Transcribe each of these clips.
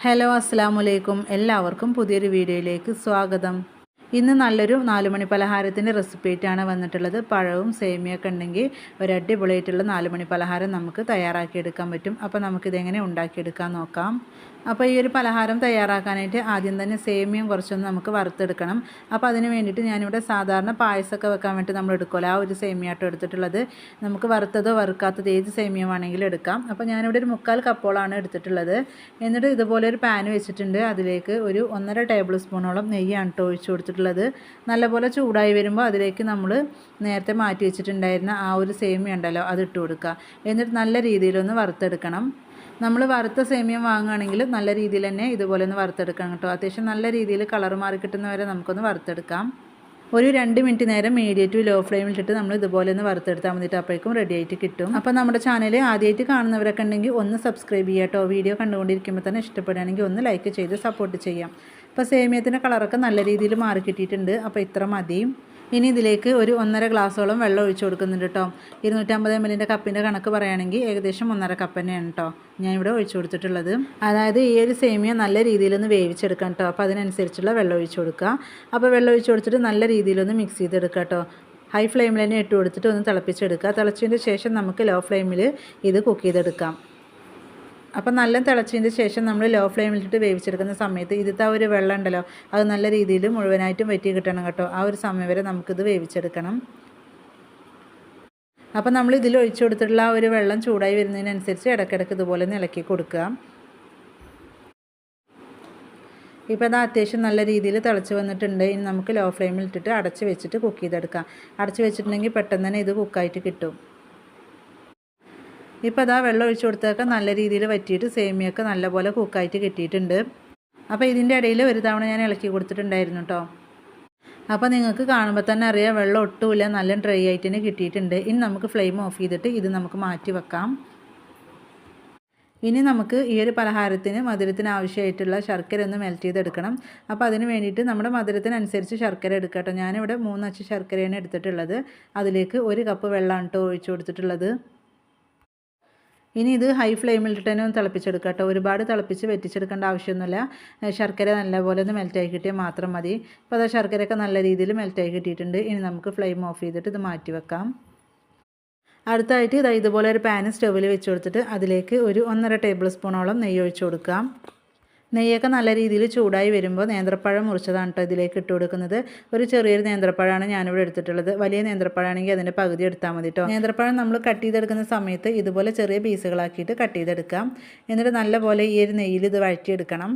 Hello അസ്സലാമു അലൈക്കും. എല്ലാവർക്കും പുതിയൊരു വീഡിയോയിലേക്ക് സ്വാഗതം. ഇന്ന് നല്ലൊരു 4 മണി പലഹാരത്തിൻ്റെ റെസിപ്പി ആയിട്ടാണ് വന്നിട്ടുള്ളത്. പഴവും സേമിയൊക്കെ ഉണ്ടെങ്കിൽ ഒരു അടിപൊളിയായിട്ടുള്ള 4 മണി പലഹാരം നമുക്ക് തയ്യാറാക്കിയെടുക്കാൻ പറ്റും. അപ്പോൾ നമുക്കിതെങ്ങനെ ഉണ്ടാക്കിയെടുക്കാൻ നോക്കാം. അപ്പോൾ ഈ ഒരു പലഹാരം തയ്യാറാക്കാനായിട്ട് ആദ്യം തന്നെ സേമിയം കുറച്ചൊന്ന് നമുക്ക് വറുത്തെടുക്കണം. അപ്പോൾ അതിന് വേണ്ടിയിട്ട് ഞാനിവിടെ സാധാരണ പായസമൊക്കെ വെക്കാൻ വേണ്ടി നമ്മൾ എടുക്കുമല്ലോ, ആ ഒരു സേമിയാട്ടോ എടുത്തിട്ടുള്ളത്. നമുക്ക് വറുത്തതോ വറുക്കാത്തതോ ഏത് സേമിയമാണെങ്കിലും എടുക്കാം. അപ്പോൾ ഞാനിവിടെ ഒരു 3/4 കപ്പോളാണ് എടുത്തിട്ടുള്ളത്. എന്നിട്ട് ഇതുപോലെ ഒരു പാൻ വെച്ചിട്ടുണ്ട്. അതിലേക്ക് ഒരു 1.5 ടേബിൾ സ്പൂണോളം നെയ്യാണ് കേട്ടോ ഒഴിച്ച് കൊടുത്തിട്ടുള്ളത്. നല്ലപോലെ ചൂടായി വരുമ്പോൾ അതിലേക്ക് നമ്മൾ നേരത്തെ മാറ്റി വെച്ചിട്ടുണ്ടായിരുന്ന ആ ഒരു സേമിയ ഉണ്ടല്ലോ, അത് ഇട്ട് കൊടുക്കുക. എന്നിട്ട് നല്ല രീതിയിലൊന്ന് വറുത്തെടുക്കണം. നമ്മൾ വറുത്ത സേമിയം വാങ്ങുകയാണെങ്കിൽ നല്ല രീതിയിൽ തന്നെ ഇതുപോലെ ഒന്ന് വറുത്തെടുക്കണം കേട്ടോ. അത്യാവശ്യം നല്ല രീതിയിൽ കളർ മാറി കിട്ടുന്നവരെ നമുക്കൊന്ന് വറുത്തെടുക്കാം. ഒരു 2 മിനിറ്റ് നേരം മീഡിയം ടു ലോ ഫ്ലെയിമിലിട്ടിട്ട് നമ്മൾ ഇതുപോലെ ഒന്ന് വറുത്തെടുത്താൽ മതിയിട്ട് അപ്പോഴേക്കും റെഡി ആയിട്ട് കിട്ടും. അപ്പോൾ നമ്മുടെ ചാനൽ ആദ്യമായിട്ട് കാണുന്നവരൊക്കെ ഉണ്ടെങ്കിൽ ഒന്ന് സബ്സ്ക്രൈബ് ചെയ്യുക കേട്ടോ. വീഡിയോ കണ്ടുകൊണ്ടിരിക്കുമ്പോൾ തന്നെ ഇഷ്ടപ്പെടുകയാണെങ്കിൽ ഒന്ന് ലൈക്ക് ചെയ്ത് സപ്പോർട്ട് ചെയ്യാം. അപ്പോൾ സേമിയത്തിൻ്റെ കളറൊക്കെ നല്ല രീതിയിൽ മാറി കിട്ടിയിട്ടുണ്ട്. അപ്പോൾ ഇത്ര മതി. ഇനി ഇതിലേക്ക് ഒരു 1.5 ഗ്ലാസ്സോളം വെള്ളം ഒഴിച്ച് കൊടുക്കുന്നുണ്ട് കേട്ടോ. 250 ml കപ്പിൻ്റെ കണക്ക് പറയുകയാണെങ്കിൽ ഏകദേശം 1.5 കപ്പ് തന്നെയാണ് കേട്ടോ ഞാനിവിടെ ഒഴിച്ച് കൊടുത്തിട്ടുള്ളത്. അതായത് ഈ ഒരു സേമിയ നല്ല രീതിയിലൊന്ന് വേവിച്ചെടുക്കാം കേട്ടോ. അപ്പോൾ അതിനനുസരിച്ചുള്ള വെള്ളം ഒഴിച്ച് കൊടുക്കുക. അപ്പോൾ വെള്ളം ഒഴിച്ച് കൊടുത്തിട്ട് നല്ല രീതിയിലൊന്ന് മിക്സ് ചെയ്തെടുക്കുക കേട്ടോ. ഹൈ ഫ്ലെയിമിൽ തന്നെ ഇട്ട് കൊടുത്തിട്ട് ഒന്ന് തിളപ്പിച്ചെടുക്കുക. തിളച്ചതിന് ശേഷം നമുക്ക് ലോ ഫ്ലെയിമിൽ ഇത് കുക്ക് ചെയ്തെടുക്കാം. അപ്പം നല്ല തിളച്ചതിന് ശേഷം നമ്മൾ ലോ ഫ്ലെയിമിലിട്ട് വേവിച്ചെടുക്കുന്ന സമയത്ത് ഇതിലത്തെ ആ ഒരു വെള്ളം ഉണ്ടല്ലോ, അത് നല്ല രീതിയിൽ മുഴുവനായിട്ടും വറ്റി കിട്ടണം കേട്ടോ. ആ ഒരു സമയം വരെ നമുക്കിത് വേവിച്ചെടുക്കണം. അപ്പം നമ്മൾ ഇതിൽ ഒഴിച്ചു കൊടുത്തിട്ടുള്ള ആ ഒരു വെള്ളം ചൂടായി വരുന്നതിനനുസരിച്ച് ഇടയ്ക്കിടയ്ക്ക് ഇതുപോലെ ഇളക്കി കൊടുക്കുക. ഇപ്പോൾ അത് അത്യാവശ്യം നല്ല രീതിയിൽ തിളച്ച് വന്നിട്ടുണ്ട്. ഇനി നമുക്ക് ലോ ഫ്ലെയിമിലിട്ടിട്ട് അടച്ച് വെച്ചിട്ട് കുക്ക് ചെയ്തെടുക്കാം. അടച്ച് വെച്ചിട്ടുണ്ടെങ്കിൽ പെട്ടെന്ന് തന്നെ ഇത് കുക്കായിട്ട് കിട്ടും. ഇപ്പോൾ അതാ വെള്ളം ഒഴിച്ച് കൊടുത്തൊക്കെ നല്ല രീതിയിൽ വറ്റിയിട്ട് സേമിയൊക്കെ നല്ലപോലെ കുക്കായിട്ട് കിട്ടിയിട്ടുണ്ട്. അപ്പോൾ ഇതിൻ്റെ ഇടയിൽ ഒരു തവണ ഞാൻ ഇളക്കി കൊടുത്തിട്ടുണ്ടായിരുന്നു കേട്ടോ. അപ്പോൾ നിങ്ങൾക്ക് കാണുമ്പോൾ തന്നെ അറിയാം വെള്ളം ഒട്ടുമില്ല, നല്ല ഡ്രൈ ആയിട്ട് തന്നെ കിട്ടിയിട്ടുണ്ട്. ഇനി നമുക്ക് ഫ്ലെയിം ഓഫ് ചെയ്തിട്ട് ഇത് നമുക്ക് മാറ്റി വെക്കാം. ഇനി നമുക്ക് ഈ ഒരു പലഹാരത്തിന് മധുരത്തിന് ആവശ്യമായിട്ടുള്ള ശർക്കര ഒന്ന് മെൽറ്റ് ചെയ്തെടുക്കണം. അപ്പോൾ അതിന് വേണ്ടിയിട്ട് നമ്മുടെ മധുരത്തിനനുസരിച്ച് ശർക്കര എടുക്കാം കേട്ടോ. ഞാനിവിടെ 3 അച്ച് ശർക്കരയാണ് എടുത്തിട്ടുള്ളത്. അതിലേക്ക് 1 കപ്പ് വെള്ളമാണ് കേട്ടോ ഒഴിച്ച് കൊടുത്തിട്ടുള്ളത്. ഇനി ഇത് ഹൈ ഫ്ലെയിമിലിട്ട് തന്നെ ഒന്ന് തിളപ്പിച്ചെടുക്കുക കേട്ടോ. ഒരുപാട് തിളപ്പിച്ച് വെറ്റിച്ചെടുക്കേണ്ട ആവശ്യമൊന്നുമില്ല. ശർക്കര നല്ലപോലെ ഒന്ന് മെൽറ്റായി കിട്ടിയാൽ മാത്രം മതി. അപ്പോൾ അത് ശർക്കരയൊക്കെ നല്ല രീതിയിൽ മെൽറ്റായി കിട്ടിയിട്ടുണ്ട്. ഇനി നമുക്ക് ഫ്ലെയിം ഓഫ് ചെയ്തിട്ട് ഇത് മാറ്റി വെക്കാം. അടുത്തായിട്ട് ഇതുപോലെ ഒരു പാൻ സ്റ്റൗവിൽ വെച്ച് കൊടുത്തിട്ട് അതിലേക്ക് ഒരു 1.5 ടേബിൾ സ്പൂണോളം നെയ്യ് ഒഴിച്ച് കൊടുക്കാം. നെയ്യൊക്കെ നല്ല രീതിയിൽ ചൂടായി വരുമ്പോൾ നേന്ത്രപ്പഴം മുറിച്ചതാണ് കേട്ടോ ഇതിലേക്ക് ഇട്ട് കൊടുക്കുന്നത്. ഒരു ചെറിയൊരു നേന്ത്രപ്പഴമാണ് ഞാനിവിടെ എടുത്തിട്ടുള്ളത്. വലിയ നേന്ത്രപ്പഴമാണെങ്കിൽ അതിൻ്റെ പകുതി എടുത്താൽ മതി കേട്ടോ. നേന്ത്രപ്പഴം നമ്മൾ കട്ട് ചെയ്തെടുക്കുന്ന സമയത്ത് ഇതുപോലെ ചെറിയ പീസുകളാക്കിയിട്ട് കട്ട് ചെയ്തെടുക്കാം. എന്നിട്ട് നല്ലപോലെ ഈ ഒരു നെയ്യിൽ ഇത് വഴറ്റിയെടുക്കണം.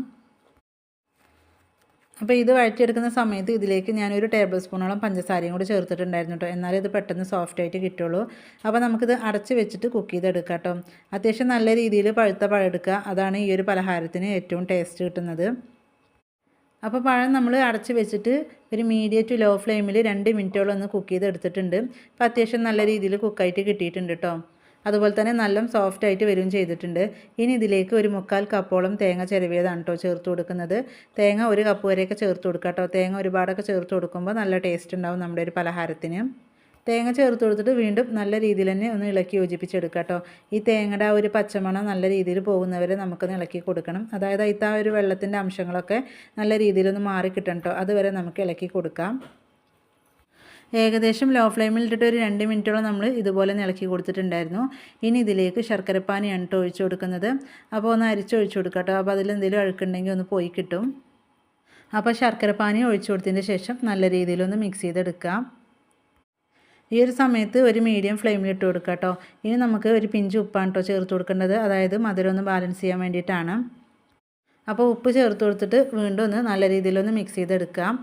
അപ്പോൾ ഇത് വഴറ്റിയെടുക്കുന്ന സമയത്ത് ഇതിലേക്ക് ഞാനൊരു ടേബിൾ സ്പൂണോളം പഞ്ചസാരയും കൂടി ചേർത്തിട്ടുണ്ടായിരുന്നു കേട്ടോ. എന്നാലേ ഇത് പെട്ടെന്ന് സോഫ്റ്റായിട്ട് കിട്ടുള്ളൂ. അപ്പോൾ നമുക്കിത് അടച്ച് വെച്ചിട്ട് കുക്ക് ചെയ്തെടുക്കാം കേട്ടോ. അത്യാവശ്യം നല്ല രീതിയിൽ പഴുത്ത പഴം എടുക്കുക. അതാണ് ഈ ഒരു പലഹാരത്തിന് ഏറ്റവും ടേസ്റ്റ് കിട്ടുന്നത്. അപ്പോൾ പഴം നമ്മൾ അടച്ച് വെച്ചിട്ട് ഒരു മീഡിയം ടു ലോ ഫ്ലെയിമിൽ 2 മിനിറ്റോളം ഒന്ന് കുക്ക് ചെയ്തെടുത്തിട്ടുണ്ട്. അപ്പോൾ അത്യാവശ്യം നല്ല രീതിയിൽ കുക്കായിട്ട് കിട്ടിയിട്ടുണ്ട് കേട്ടോ. അതുപോലെ തന്നെ നല്ല സോഫ്റ്റായിട്ട് വരികയും ചെയ്തിട്ടുണ്ട്. ഇനി ഇതിലേക്ക് ഒരു 3/4 കപ്പോളം തേങ്ങ ചിരവിയതാണ് കേട്ടോ ചേർത്ത് കൊടുക്കുന്നത്. തേങ്ങ 1 കപ്പ് വരെയൊക്കെ ചേർത്ത് കൊടുക്കുക കേട്ടോ. തേങ്ങ ഒരുപാടൊക്കെ ചേർത്ത് കൊടുക്കുമ്പോൾ നല്ല ടേസ്റ്റ് ഉണ്ടാവും നമ്മുടെ ഒരു പലഹാരത്തിന്. തേങ്ങ ചേർത്ത് കൊടുത്തിട്ട് വീണ്ടും നല്ല രീതിയിൽ തന്നെ ഒന്ന് ഇളക്കി യോജിപ്പിച്ചെടുക്കുക കേട്ടോ. ഈ തേങ്ങയുടെ ആ ഒരു പച്ചമണം നല്ല രീതിയിൽ പോകുന്നവരെ നമുക്കൊന്ന് ഇളക്കി കൊടുക്കണം. അതായത് അതിൽ ആ ഒരു വെള്ളത്തിൻ്റെ അംശങ്ങളൊക്കെ നല്ല രീതിയിലൊന്ന് മാറി കിട്ടണം കേട്ടോ. അതുവരെ നമുക്ക് ഇളക്കി കൊടുക്കാം. ഏകദേശം ലോ ഫ്ലെയിമിലിട്ടിട്ട് ഒരു 2 മിനിറ്റോളം നമ്മൾ ഇതുപോലെ ഇളക്കി കൊടുത്തിട്ടുണ്ടായിരുന്നു. ഇനി ഇതിലേക്ക് ശർക്കരപ്പാനിയാണ് കേട്ടോ ഒഴിച്ച് കൊടുക്കുന്നത്. അപ്പോൾ ഒന്ന് അരിച്ചൊഴിച്ച് കൊടുക്കാം കേട്ടോ. അപ്പോൾ അതിലെന്തെങ്കിലും അഴുക്കുണ്ടെങ്കിൽ ഒന്ന് പോയി കിട്ടും. അപ്പോൾ ശർക്കരപ്പാനി ഒഴിച്ച് കൊടുത്തതിന് ശേഷം നല്ല രീതിയിലൊന്ന് മിക്സ് ചെയ്തെടുക്കാം. ഈ ഒരു സമയത്ത് ഒരു മീഡിയം ഫ്ലെയിമിൽ ഇട്ട് കൊടുക്കുക കേട്ടോ. ഇനി നമുക്ക് ഒരു പിഞ്ച് ഉപ്പാണ് കേട്ടോ ചേർത്ത് കൊടുക്കേണ്ടത്. അതായത് മധുരം ഒന്ന് ബാലൻസ് ചെയ്യാൻ വേണ്ടിയിട്ടാണ്. അപ്പോൾ ഉപ്പ് ചേർത്ത് കൊടുത്തിട്ട് വീണ്ടും ഒന്ന് നല്ല രീതിയിലൊന്ന് മിക്സ് ചെയ്തെടുക്കാം.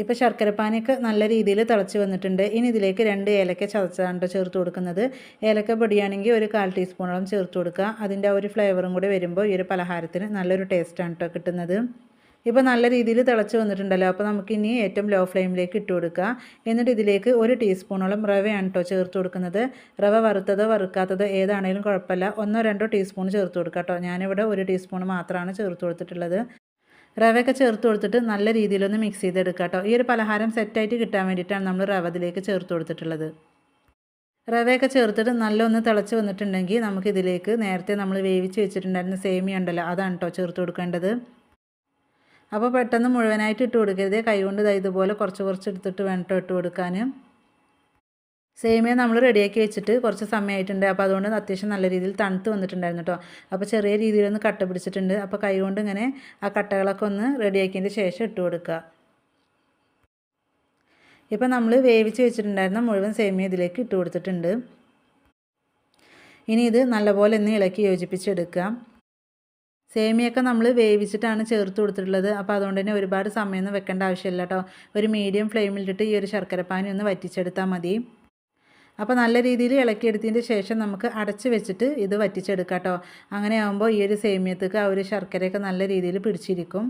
ഇപ്പോൾ ശർക്കരപ്പാനിയൊക്കെ നല്ല രീതിയിൽ തിളച്ച് വന്നിട്ടുണ്ട്. ഇനി ഇതിലേക്ക് 2 ഏലക്ക ചതച്ചതാണ് ചേർത്ത് കൊടുക്കുന്നത്. ഏലക്ക പൊടിയാണെങ്കിൽ ഒരു 1/4 ടീസ്പൂണോളം ചേർത്ത് കൊടുക്കുക. അതിൻ്റെ ആ ഒരു ഫ്ലേവറും കൂടി വരുമ്പോൾ ഈ ഒരു പലഹാരത്തിന് നല്ലൊരു ടേസ്റ്റാണ് കേട്ടോ കിട്ടുന്നത്. ഇപ്പോൾ നല്ല രീതിയിൽ തിളച്ച് വന്നിട്ടുണ്ടല്ലോ. അപ്പോൾ നമുക്കിനി ഏറ്റവും ലോ ഫ്ലെയിമിലേക്ക് ഇട്ട് കൊടുക്കുക. എന്നിട്ട് ഇതിലേക്ക് 1 ടീസ്പൂണോളം റവയാണ് കേട്ടോ ചേർത്ത് കൊടുക്കുന്നത്. റവ വറുത്തതോ വറുക്കാത്തതോ ഏതാണെങ്കിലും കുഴപ്പമില്ല. 1-2 ടീസ്പൂൺ ചേർത്ത് കൊടുക്കുക കേട്ടോ. ഞാനിവിടെ 1 ടീസ്പൂൺ മാത്രമാണ് ചേർത്ത് കൊടുത്തിട്ടുള്ളത്. റവയൊക്കെ ചേർത്ത് കൊടുത്തിട്ട് നല്ല രീതിയിലൊന്ന് മിക്സ് ചെയ്തെടുക്കുക കേട്ടോ. ഈ ഒരു പലഹാരം സെറ്റായിട്ട് കിട്ടാൻ വേണ്ടിയിട്ടാണ് നമ്മൾ റവ ഇതിലേക്ക് ചേർത്ത് കൊടുത്തിട്ടുള്ളത്. റവയൊക്കെ ചേർത്തിട്ട് നല്ലൊന്ന് തിളച്ച് വന്നിട്ടുണ്ടെങ്കിൽ നമുക്കിതിലേക്ക് നേരത്തെ നമ്മൾ വേവിച്ച് വെച്ചിട്ടുണ്ടായിരുന്ന സേമിയ ഉണ്ടല്ലോ, അതാണ് കേട്ടോ ചേർത്ത് കൊടുക്കേണ്ടത്. അപ്പോൾ പെട്ടെന്ന് മുഴുവനായിട്ട് ഇട്ട് കൊടുക്കരുത്, കൈകൊണ്ട് ഇതുപോലെ കുറച്ച് കുറച്ച് എടുത്തിട്ട് വേണം കേട്ടോ ഇട്ട് കൊടുക്കാൻ. സേമിയ നമ്മൾ റെഡിയാക്കി വെച്ചിട്ട് കുറച്ച് സമയമായിട്ടുണ്ട്. അപ്പോൾ അതുകൊണ്ട് അത്യാവശ്യം നല്ല രീതിയിൽ തണുത്ത് വന്നിട്ടുണ്ടായിരുന്നു കേട്ടോ. അപ്പോൾ ചെറിയ രീതിയിലൊന്ന് കട്ട പിടിച്ചിട്ടുണ്ട്. അപ്പോൾ കൈ കൊണ്ട് ഇങ്ങനെ ആ കട്ടകളൊക്കെ ഒന്ന് റെഡിയാക്കിയതിന് ശേഷം ഇട്ട് കൊടുക്കുക. ഇപ്പോൾ നമ്മൾ വേവിച്ച് വെച്ചിട്ടുണ്ടായിരുന്ന മുഴുവൻ സേമിയ ഇതിലേക്ക് ഇട്ട് കൊടുത്തിട്ടുണ്ട്. ഇനി ഇത് നല്ലപോലെ ഒന്ന് ഇളക്കി യോജിപ്പിച്ചെടുക്കാം. സേമിയൊക്കെ നമ്മൾ വേവിച്ചിട്ടാണ് ചേർത്ത് കൊടുത്തിട്ടുള്ളത്. അപ്പോൾ അതുകൊണ്ട് തന്നെ ഒരുപാട് സമയമൊന്നും വെക്കേണ്ട ആവശ്യമില്ല കേട്ടോ. ഒരു മീഡിയം ഫ്ലെയിമിലിട്ടിട്ട് ഈ ഒരു ശർക്കരപ്പാനി ഒന്ന് വറ്റിച്ചെടുത്താൽ മതി. അപ്പോൾ നല്ല രീതിയിൽ ഇളക്കിയെടുത്തതിന് ശേഷം നമുക്ക് അടച്ച് വെച്ചിട്ട് ഇത് വറ്റിച്ചെടുക്കാം കേട്ടോ. അങ്ങനെ ആകുമ്പോൾ ഈ ഒരു സേമിയത്തേക്ക് ആ ഒരു ശർക്കരയൊക്കെ നല്ല രീതിയിൽ പിടിച്ചിരിക്കും.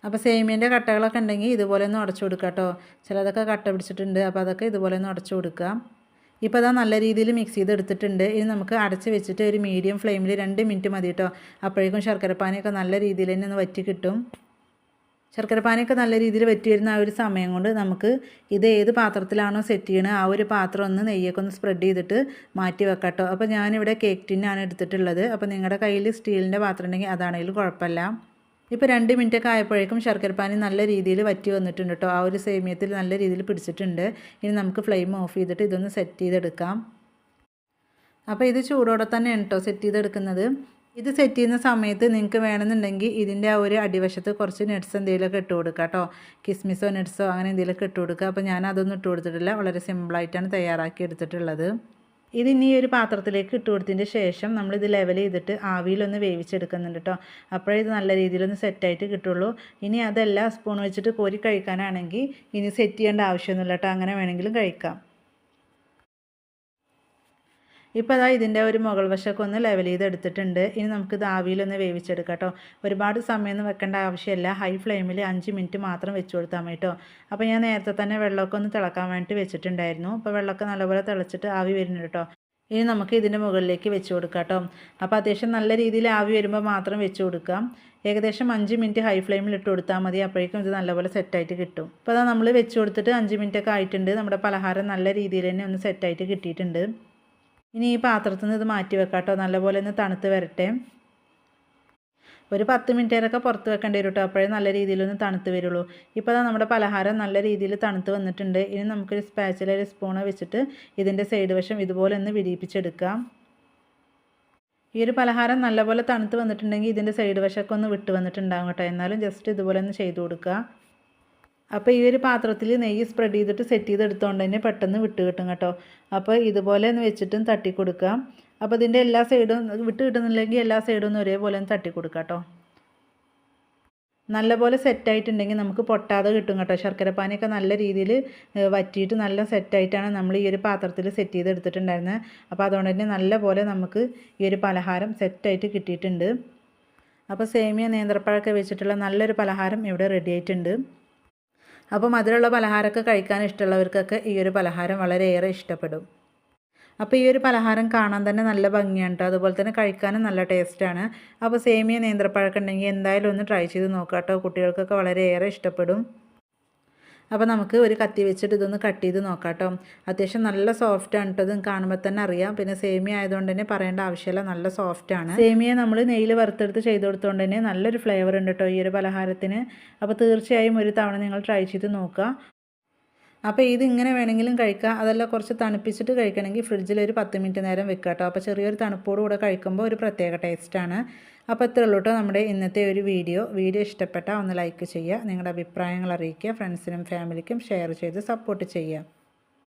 അപ്പോൾ സേമിയൻ്റെ കട്ടകളൊക്കെ ഉണ്ടെങ്കിൽ ഇതുപോലെ ഒന്ന് അടച്ചു കൊടുക്കുക കേട്ടോ. ചിലതൊക്കെ കട്ട പിടിച്ചിട്ടുണ്ട്, അപ്പോൾ അതൊക്കെ ഇതുപോലെ ഒന്ന് അടച്ചു കൊടുക്കുക. ഇപ്പോൾ അതാ നല്ല രീതിയിൽ മിക്സ് ചെയ്തെടുത്തിട്ടുണ്ട്. ഇനി നമുക്ക് അടച്ച് വെച്ചിട്ട് ഒരു മീഡിയം ഫ്ലെയിമിൽ 2 മിനിറ്റ് മതി കേട്ടോ. അപ്പോഴേക്കും ശർക്കരപ്പാനിയൊക്കെ നല്ല രീതിയിൽ തന്നെ ഒന്ന് വറ്റി കിട്ടും. ശർക്കരപ്പാനിയൊക്കെ നല്ല രീതിയിൽ വറ്റി വരുന്ന ആ ഒരു സമയം കൊണ്ട് നമുക്ക് ഇത് ഏത് പാത്രത്തിലാണോ സെറ്റ് ചെയ്യണത് ആ ഒരു പാത്രം ഒന്ന് നെയ്യൊക്കെ ഒന്ന് സ്പ്രെഡ് ചെയ്തിട്ട് മാറ്റി വെക്കാം കേട്ടോ. അപ്പോൾ ഞാനിവിടെ കേക്ക് ടിന്നാണ് എടുത്തിട്ടുള്ളത്. അപ്പോൾ നിങ്ങളുടെ കയ്യിൽ സ്റ്റീലിൻ്റെ പാത്രം ഉണ്ടെങ്കിൽ അതാണെങ്കിലും കുഴപ്പമില്ല. ഇപ്പോൾ 2 മിനിറ്റൊക്കെ ആയപ്പോഴേക്കും ശർക്കരപ്പാനി നല്ല രീതിയിൽ വറ്റി വന്നിട്ടുണ്ട് കേട്ടോ. ആ ഒരു സേമിയത്തിൽ നല്ല രീതിയിൽ പിടിച്ചിട്ടുണ്ട്. ഇനി നമുക്ക് ഫ്ലെയിം ഓഫ് ചെയ്തിട്ട് ഇതൊന്ന് സെറ്റ് ചെയ്തെടുക്കാം. അപ്പോൾ ഇത് ചൂടോടെ തന്നെയാണ് കേട്ടോ സെറ്റ് ചെയ്തെടുക്കുന്നത്. ഇത് സെറ്റ് ചെയ്യുന്ന സമയത്ത് നിങ്ങൾക്ക് വേണമെന്നുണ്ടെങ്കിൽ ഇതിൻ്റെ ആ ഒരു അടിവശത്ത് കുറച്ച് നട്ട്സ് എന്തെങ്കിലുമൊക്കെ ഇട്ട് കൊടുക്കുക കേട്ടോ. കിസ്മിസോ നട്ട്സോ അങ്ങനെ എന്തെങ്കിലുമൊക്കെ ഇട്ട് കൊടുക്കുക. അപ്പോൾ ഞാൻ അതൊന്നും ഇട്ട് കൊടുത്തിട്ടില്ല, വളരെ സിമ്പിളായിട്ടാണ് തയ്യാറാക്കി എടുത്തിട്ടുള്ളത്. ഇത് ഇനി ഒരു പാത്രത്തിലേക്ക് ഇട്ട് കൊടുത്തതിന് ശേഷം നമ്മളിത് ലെവൽ ചെയ്തിട്ട് ആവിയിലൊന്ന് വേവിച്ചെടുക്കുന്നുണ്ട് കേട്ടോ. അപ്പോഴേ ഇത് നല്ല രീതിയിലൊന്ന് സെറ്റായിട്ട് കിട്ടുള്ളൂ. ഇനി അതല്ല സ്പൂൺ വെച്ചിട്ട് കോരി കഴിക്കാനാണെങ്കിൽ ഇനി സെറ്റ് ചെയ്യേണ്ട ആവശ്യമൊന്നുമില്ല കേട്ടോ, അങ്ങനെ വേണമെങ്കിലും കഴിക്കാം. ഇപ്പോൾ അതാ ഇതിൻ്റെ ഒരു മുകൾ വശമൊക്കെ ഒന്ന് ലെവൽ ചെയ്തെടുത്തിട്ടുണ്ട്. ഇനി നമുക്കിത് ആവിയിലൊന്ന് വേവിച്ചെടുക്കാം കേട്ടോ. ഒരുപാട് സമയമൊന്നും വെക്കേണ്ട ആവശ്യമില്ല. ഹൈ ഫ്ലെയിമിൽ 5 മിനിറ്റ് മാത്രം വെച്ച് കൊടുത്താൽ മതി കേട്ടോ. അപ്പോൾ ഞാൻ നേരത്തെ തന്നെ വെള്ളമൊക്കെ ഒന്ന് തിളക്കാൻ വേണ്ടിയിട്ട് വെച്ചിട്ടുണ്ടായിരുന്നു. അപ്പോൾ വെള്ളമൊക്കെ നല്ലപോലെ തിളച്ചിട്ട് ആവി വരുന്നുണ്ട് കേട്ടോ. ഇനി നമുക്ക് ഇതിൻ്റെ മുകളിലേക്ക് വെച്ച് കൊടുക്കാം കേട്ടോ. അപ്പോൾ അത്യാവശ്യം നല്ല രീതിയിൽ ആവി വരുമ്പോൾ മാത്രം വെച്ച് കൊടുക്കാം. ഏകദേശം 5 മിനിറ്റ് ഹൈ ഫ്ലെയിമിൽ ഇട്ട് കൊടുത്താൽ മതി. അപ്പോഴേക്കും ഇത് നല്ലപോലെ സെറ്റായിട്ട് കിട്ടും. അപ്പോൾ അതാ നമ്മൾ വെച്ച് കൊടുത്തിട്ട് 5 മിനിറ്റൊക്കെ ആയിട്ടുണ്ട്. നമ്മുടെ പലഹാരം നല്ല രീതിയിൽ തന്നെ ഒന്ന് സെറ്റായിട്ട് കിട്ടിയിട്ടുണ്ട്. ഇനി ഈ പാത്രത്തിൽ നിന്ന് ഇത് മാറ്റി വെക്കാം കേട്ടോ. നല്ലപോലെ ഒന്ന് തണുത്ത് വരട്ടെ. ഒരു 10 മിനിറ്റ് വരെയൊക്കെ പുറത്ത് വെക്കേണ്ടി വരും കേട്ടോ. അപ്പോഴേ നല്ല രീതിയിലൊന്ന് തണുത്ത് വരുള്ളൂ. ഇപ്പോൾ നമ്മുടെ പലഹാരം നല്ല രീതിയിൽ തണുത്ത് വന്നിട്ടുണ്ട്. ഇനി നമുക്കൊരു സ്പാച്ചില ഒരു സ്പൂണ് വെച്ചിട്ട് ഇതിൻ്റെ സൈഡ് വശം ഇതുപോലെ ഒന്ന് വിരിയിപ്പിച്ചെടുക്കാം. ഈ ഒരു പലഹാരം നല്ലപോലെ തണുത്ത് വന്നിട്ടുണ്ടെങ്കിൽ ഇതിൻ്റെ സൈഡ് വശമൊക്കെ ഒന്ന് വിട്ട് വന്നിട്ടുണ്ടാകും കേട്ടോ. എന്നാലും ജസ്റ്റ് ഇതുപോലെ ഒന്ന് ചെയ്ത് കൊടുക്കുക. അപ്പോൾ ഈ ഒരു പാത്രത്തിൽ നെയ്യ് സ്പ്രെഡ് ചെയ്തിട്ട് സെറ്റ് ചെയ്തെടുത്തുകൊണ്ട് തന്നെ പെട്ടെന്ന് വിട്ട് കിട്ടും കേട്ടോ. അപ്പോൾ ഇതുപോലെ ഒന്ന് വെച്ചിട്ടും തട്ടി കൊടുക്കാം. അപ്പോൾ ഇതിൻ്റെ എല്ലാ സൈഡും വിട്ട് കിട്ടുന്നില്ലെങ്കിൽ എല്ലാ സൈഡും ഒന്ന് ഒരേപോലെ ഒന്ന് തട്ടി കൊടുക്കാം കേട്ടോ. നല്ലപോലെ സെറ്റായിട്ടുണ്ടെങ്കിൽ നമുക്ക് പൊട്ടാതെ കിട്ടും കേട്ടോ. ശർക്കരപ്പാനിയൊക്കെ നല്ല രീതിയിൽ വറ്റിയിട്ട് നല്ല സെറ്റായിട്ടാണ് നമ്മൾ ഈ ഒരു പാത്രത്തിൽ സെറ്റ് ചെയ്തെടുത്തിട്ടുണ്ടായിരുന്നത്. അപ്പോൾ അതുകൊണ്ട് തന്നെ നല്ലപോലെ നമുക്ക് ഈ ഒരു പലഹാരം സെറ്റായിട്ട് കിട്ടിയിട്ടുണ്ട്. അപ്പോൾ സേമിയ നേന്ത്രപ്പഴമൊക്കെ വെച്ചിട്ടുള്ള നല്ലൊരു പലഹാരം ഇവിടെ റെഡി ആയിട്ടുണ്ട്. അപ്പോൾ മധുരമുള്ള പലഹാരമൊക്കെ കഴിക്കാൻ ഇഷ്ടമുള്ളവർക്കൊക്കെ ഈ ഒരു പലഹാരം വളരെയേറെ ഇഷ്ടപ്പെടും. അപ്പോൾ ഈ ഒരു പലഹാരം കാണാൻ തന്നെ നല്ല ഭംഗിയാണ് കേട്ടോ. അതുപോലെ തന്നെ കഴിക്കാനും നല്ല ടേസ്റ്റാണ്. അപ്പോൾ സേമിയ നേന്ത്രപ്പഴമൊക്കെ ഉണ്ടെങ്കിൽ എന്തായാലും ഒന്ന് ട്രൈ ചെയ്ത് നോക്കാം കേട്ടോ. കുട്ടികൾക്കൊക്കെ വളരെയേറെ ഇഷ്ടപ്പെടും. അപ്പോൾ നമുക്ക് ഒരു കത്തി വെച്ചിട്ട് ഇതൊന്ന് കട്ട് ചെയ്ത് നോക്കാം കേട്ടോ. അത്യാവശ്യം നല്ല സോഫ്റ്റാണ് കേട്ടോ. ഇത് കാണുമ്പോൾ തന്നെ അറിയാം. പിന്നെ സേമിയ ആയതുകൊണ്ട് തന്നെ പറയേണ്ട ആവശ്യമില്ല, നല്ല സോഫ്റ്റാണ്. സേമിയ നമ്മൾ നെയ്യിൽ വറുത്തെടുത്ത് ചെയ്ത് കൊടുത്തുകൊണ്ട് തന്നെ നല്ലൊരു ഫ്ലേവർ ഉണ്ട് കേട്ടോ ഈ ഒരു പലഹാരത്തിന്. അപ്പോൾ തീർച്ചയായും ഒരു തവണ നിങ്ങൾ ട്രൈ ചെയ്ത് നോക്കുക. അപ്പോൾ ഇത് ഇങ്ങനെ വേണമെങ്കിലും കഴിക്കുക. അതല്ല കുറച്ച് തണുപ്പിച്ചിട്ട് കഴിക്കണമെങ്കിൽ ഫ്രിഡ്ജിൽ ഒരു 10 മിനിറ്റ് നേരം വെക്കുക കേട്ടോ. അപ്പോൾ ചെറിയൊരു തണുപ്പോടുകൂടെ കഴിക്കുമ്പോൾ ഒരു പ്രത്യേക ടേസ്റ്റാണ്. അപ്പോൾ ഇത്രയേ ഉള്ളൂ കേട്ടോ നമ്മുടെ ഇന്നത്തെ ഒരു വീഡിയോ ഇഷ്ടപ്പെട്ടാൽ ഒന്ന് ലൈക്ക് ചെയ്യുക. നിങ്ങളുടെ അഭിപ്രായങ്ങൾ അറിയിക്കുക. ഫ്രണ്ട്സിനും ഫാമിലിക്കും ഷെയർ ചെയ്ത് സപ്പോർട്ട് ചെയ്യുക.